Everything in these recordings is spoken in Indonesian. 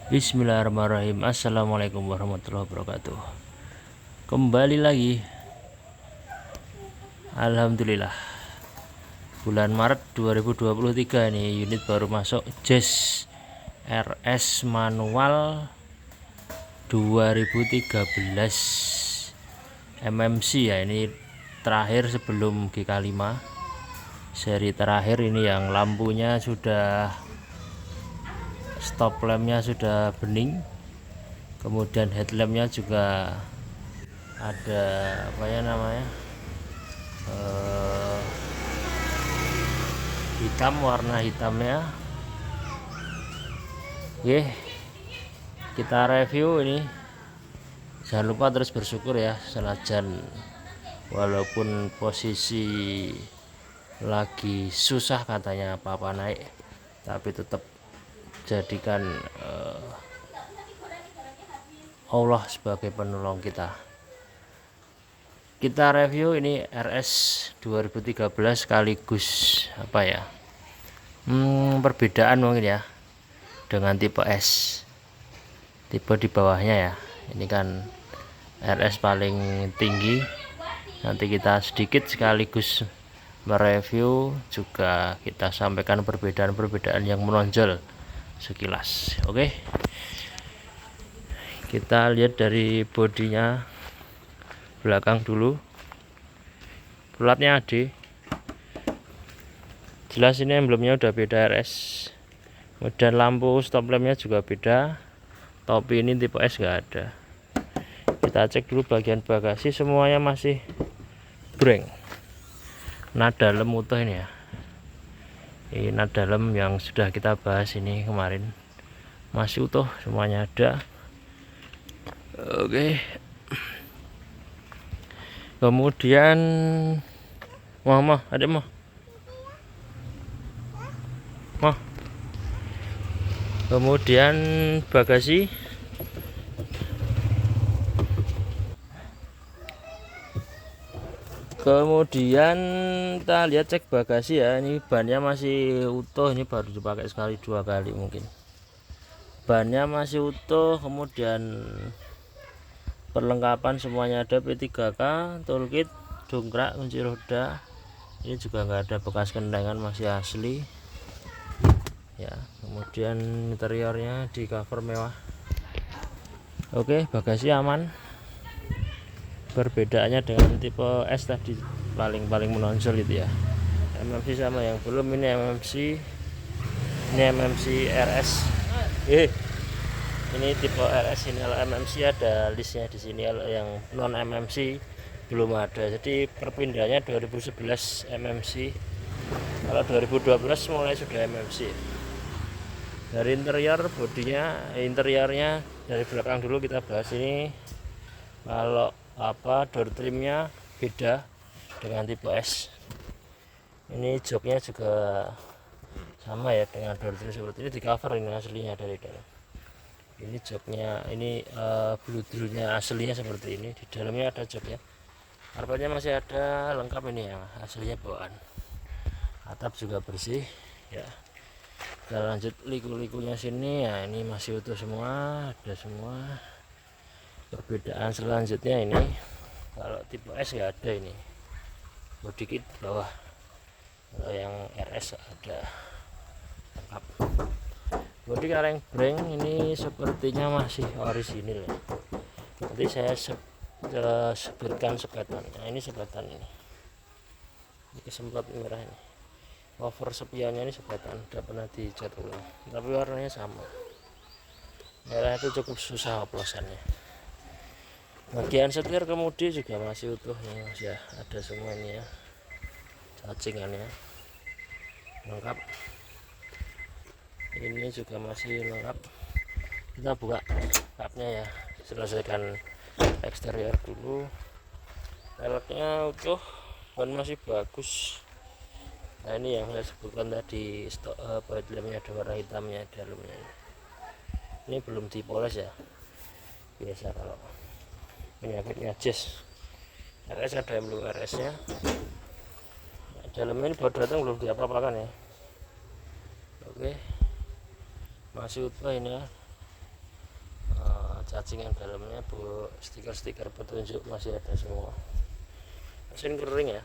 Bismillahirrahmanirrahim. Assalamualaikum warahmatullahi wabarakatuh. Kembali lagi. Alhamdulillah, bulan Maret 2023 ini unit baru masuk Jazz RS manual 2013 MMC ya. Ini terakhir sebelum GK5, seri terakhir. Ini yang lampunya sudah, stop lampnya sudah bening, kemudian headlampnya juga ada apa ya namanya, hitam, warna hitamnya. Oke, kita review ini. Jangan lupa terus bersyukur ya, senajan walaupun posisi lagi susah katanya apa-apa naik, tapi tetap jadikan Allah sebagai penolong kita. Kita review ini RS 2013 sekaligus apa ya, perbedaan mungkin ya dengan tipe S, tipe di bawahnya ya. Ini kan RS paling tinggi. Nanti kita sedikit sekaligus mereview, juga kita sampaikan perbedaan-perbedaan yang menonjol sekilas. Oke, kita lihat dari bodinya belakang dulu. Platnya AD, jelas ini emblemnya udah beda RS. Kemudian lampu stop lampnya juga beda. Topi ini tipe S nggak ada. Kita cek dulu bagian bagasi, semuanya masih breng. Nada lem utuh ini ya. Ini nada lem yang sudah kita bahas ini kemarin, masih utuh, semuanya ada. Oke, kemudian adek mah kemudian bagasi, kemudian kita lihat cek bagasi ya. Ini bannya masih utuh, ini baru dipakai sekali dua kali mungkin. Bannya masih utuh, kemudian perlengkapan semuanya ada, P3K, toolkit, dongkrak, kunci roda. Ini juga nggak ada bekas kendengan, masih asli ya. Kemudian interiornya di cover mewah. Oke, bagasi aman. Perbedaannya dengan tipe S tadi paling menonjol itu ya. MMC sama yang belum, ini MMC RS. Ini tipe RS, ini MMC ada listnya di sini. Yang non MMC belum ada. Jadi perpindahannya 2011 MMC. Kalau 2012 mulai sudah MMC. Dari interior, interiornya dari belakang dulu kita bahas ini. Kalau door trimnya beda dengan tipe S. Ini joknya juga sama ya dengan door trim seperti ini, di cover ini aslinya dari dalam. Ini joknya, ini bludrunya aslinya seperti ini. Di dalamnya ada joknya. Karpetnya masih ada lengkap, ini yang aslinya bawaan. Atap juga bersih ya. Kita lanjut liku-likunya sini ya. Ini masih utuh semua, ada semua. Perbedaan selanjutnya ini, kalau tipe S nggak ada ini body kit bawah. Kalau yang RS ada lengkap. Bodi kaleng breng ini sepertinya masih orisinil ya. Nanti saya sebutkan sepetannya. Ini sepetan ini kesemprot merah ini. Cover sepiannya ini sepetan, udah pernah dicat ulang, tapi warnanya sama. Merah itu cukup susah oplosannya. Bagian setir kemudi juga masih utuh nih, masih ada semuanya, cacingannya lengkap. Ini juga masih lengkap. Kita buka kapnya ya, selesaikan eksterior dulu. Peleknya utuh, ban masih bagus. Nah, ini yang saya sebutkan tadi, headlampnya ada warna hitamnya dalamnya. Ini belum dipoles ya, biasa kalau penyakitnya Jazz RS ada emblem RS nya. Dalamnya ini baru datang, belum diapa-apakan ya. Oke, masih utuh ini ya. cacingan dalamnya, bu, stiker-stiker petunjuk masih ada semua. Mesin kering ya,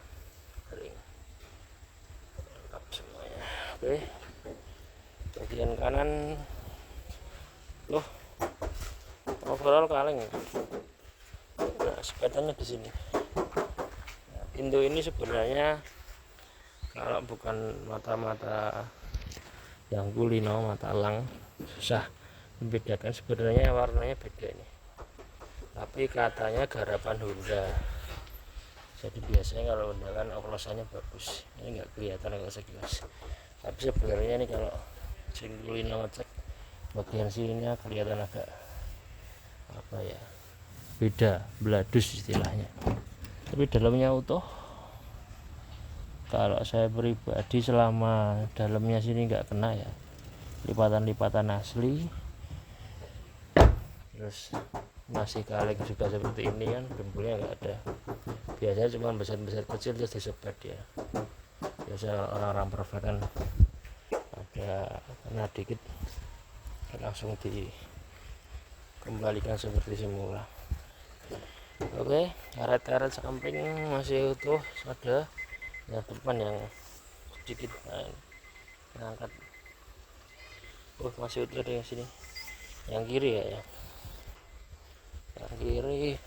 kering lengkap semuanya. Oke, bagian kanan loh, overall kaleng. Nah, sepedanya di sini. Nah, pintu ini sebenarnya kalau bukan mata-mata yang kulino, mata elang, susah membedakan. Sebenarnya warnanya beda ini, tapi katanya garapan Honda. Jadi biasanya kalau Honda kan oplosannya bagus, ini nggak kelihatan kalau sekilas. Tapi sebenarnya ini kalau kulino ngecek bagian sininya kelihatan agak apa ya, beda, beladus istilahnya. Tapi dalamnya utuh. Kalau saya pribadi selama dalamnya sini nggak kena ya, lipatan-lipatan asli, terus masih kaleng juga seperti ini kan, dempulnya nggak ada. Biasanya cuma besar-besar kecil terus disebat ya. Biasa orang-orang perfect kan ada kena dikit langsung dikembalikan seperti semula. Oke, karet-karet samping masih utuh, ada yang depan yang sedikit ngangkat. Oh, masih utuh ada yang sini, yang kiri ya, yang kiri.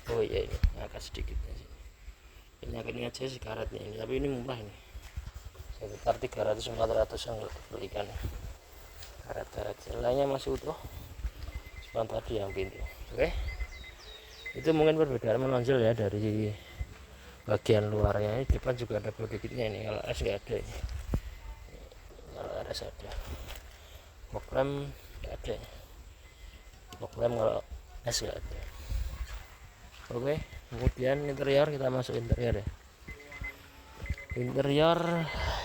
Oh iya, ini ngangkat sedikit ya sini. Ini aja sih karetnya ini, tapi ini murah ini, sekitar 300-400 yang belikan karet-karet. Lainnya masih utuh sepan tadi yang pintu. Oke, itu mungkin perbedaan menonjol ya dari bagian luarnya. Ini depan juga ada body kitnya ini, kalau S nggak ada ini, kalau RS ada. Fog lamp nggak ada, fog lamp kalau S nggak ada. Oke, kemudian interior, kita masuk interior ya. Interior,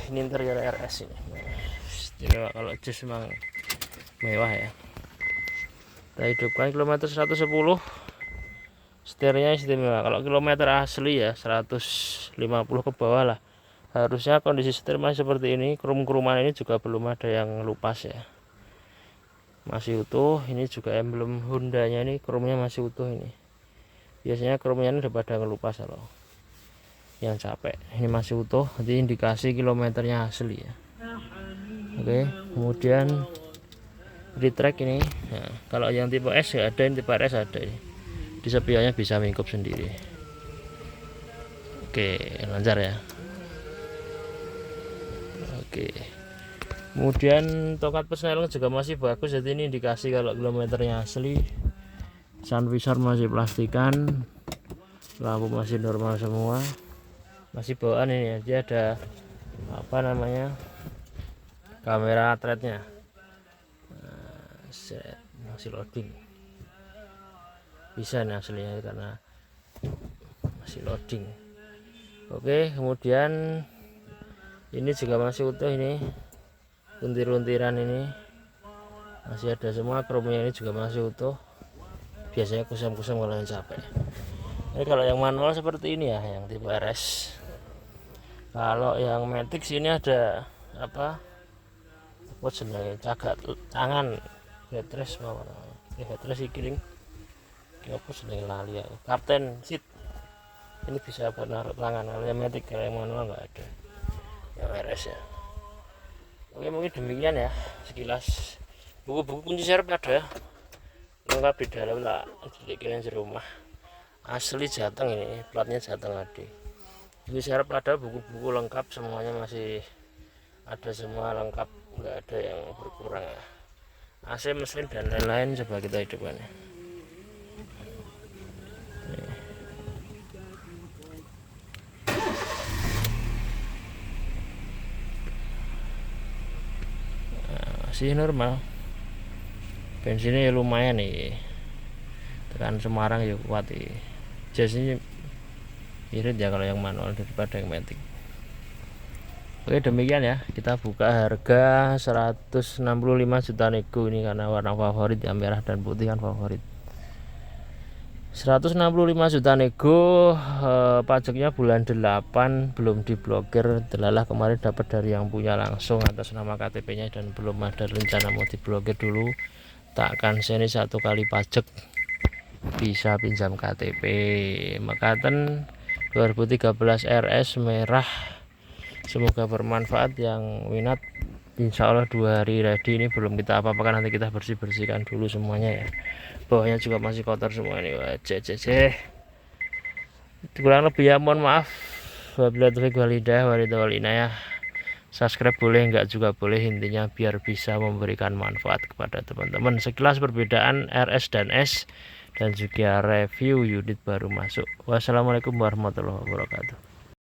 ini interior RS ini. Istimewa, kalau jus memang mewah ya. Kita hidupkan kilometer 110. Setirnya istimewa. Kalau kilometer asli ya 150 ke bawah lah. Harusnya kondisi setir masih seperti ini. Krum-kruman ini juga belum ada yang lupas ya, masih utuh. Ini juga emblem Hondanya ini, krumnya masih utuh ini. Biasanya krumnya ini udah pada ngelupas loh, yang capek. Ini masih utuh, jadi indikasi kilometernya asli ya. Oke, kemudian di track ini, nah, kalau yang tipe S ya ada, yang tipe RS ada ini. Di sepionnya bisa mingkup sendiri. Oke, lancar ya. Oke, kemudian tokat persneling juga masih bagus, jadi ini indikasi kalau kilometernya asli. Sun visor masih plastikan, lampu masih normal semua, masih bawaan ini ya. Dia ada apa namanya, kamera threadnya. Masih loading, bisa nih aslinya karena masih loading. Oke, kemudian ini juga masih utuh, ini untir-untiran ini masih ada semua, kromnya ini juga masih utuh. Biasanya kusam-kusam kalau yang capek. Ini kalau yang manual seperti ini ya, yang tipe RS. Kalau yang Matic sini ada apa, apa jenenge, cagak tangan, headrest mau headrest iki apa jenenge lali ya, kapten seat. Ini bisa buat naruh tangan. Kalau yang Matic, kalau yang manual nggak ada, yang RS ya. Oke, mungkin demikian ya sekilas. Buku-buku kunci serep ada lengkap di dalam, tak dikirim di rumah. Asli Jateng ini, platnya Jateng AD. Ini serep ada, buku-buku lengkap semuanya masih ada semua lengkap, nggak ada yang berkurang ya. AC, mesin dan lain-lain coba kita hidupkan ya. Nah, masih normal. Bensinnya ya lumayan nih, tekan Semarang ya kuat nih. Jasnya irit ya kalau yang manual daripada yang Matic. Oke, demikian ya, kita buka harga 165 juta nego ini karena warna favorit ya, merah dan putih kan favorit. 165 juta nego, pajaknya bulan 8, belum diblokir. Delalah kemarin dapat dari yang punya langsung atas nama KTP nya dan belum ada rencana mau diblokir dulu. letakkan sini 1 kali pajak bisa pinjam KTP. Mekaten 2013 RS merah, semoga bermanfaat. Yang minat insya Allah 2 hari ready. Ini belum kita apa-apakan, nanti kita bersihkan dulu semuanya ya. Bawahnya juga masih kotor semua ini. Kurang lebih ya mohon maaf. Wabillahi taufiq wal hidayah wal inayah. Subscribe boleh, enggak juga boleh, intinya biar bisa memberikan manfaat kepada teman-teman. Sekilas perbedaan RS dan S, dan juga review unit baru masuk. Wassalamualaikum warahmatullahi wabarakatuh.